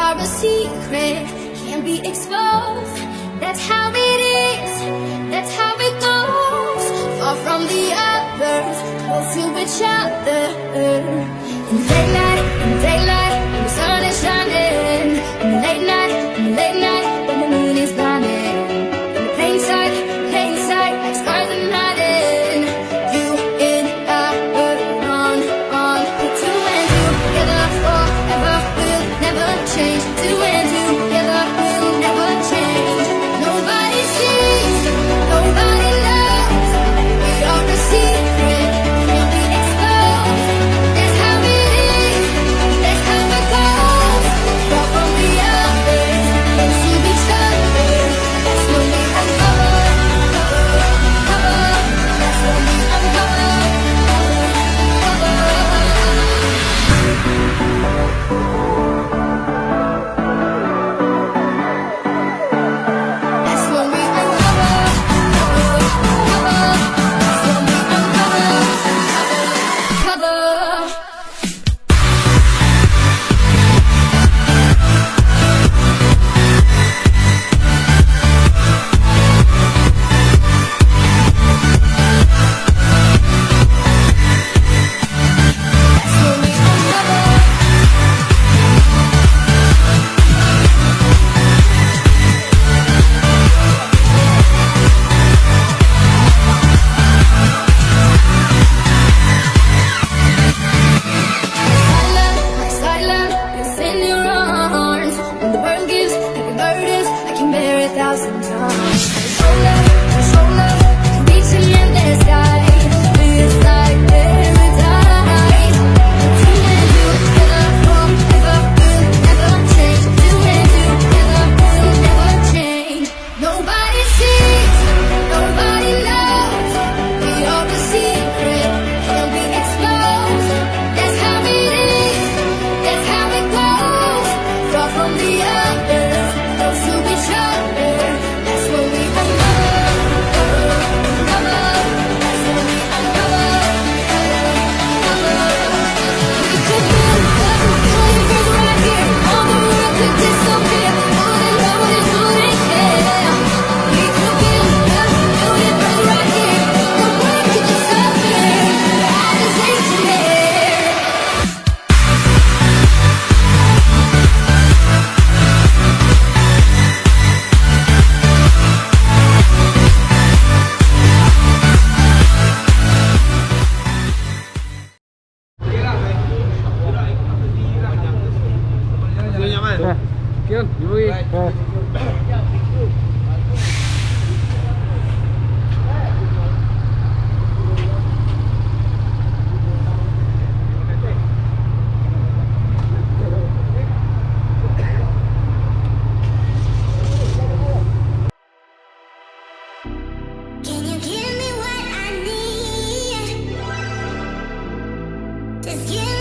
are a secret, can't be exposed. That's how it is, that's how it goes. Far from the others, close to each other. In the daylight, when the sun is shining. In the late night, when the moon is blinding. In the plain sight, like stars and hiding. You and I were on. Put two and two together forever, will never change. Two and two together will never change. Nobody sees, nobody knows. We are the secret, can't be exposed. That's how it is, that's how it goes. Far from the others, close to each other. That's when we uncover. That's when we uncover. That's when we uncover. That's when we uncover. Silent, it's in your arms. When the world gives like a burdens, I can bear 1,000 tons. Shoulder, can reach an endless sky. Feels like paradise. Two and two together forever, will never change. Two and two together will never change. Nobody sees, nobody knows. We are the secret, can't be exposed. That's how it is, that's how it goes. Far from the others, close to each other. That's when we uncover. That's when we uncover. We could build a universe right here. All the world could disappear. Wouldn't know what it wouldn't care. We could build a universe right here. The world could disappear. I just hate you there. Kiên, vui. Can you give me what I need? Just give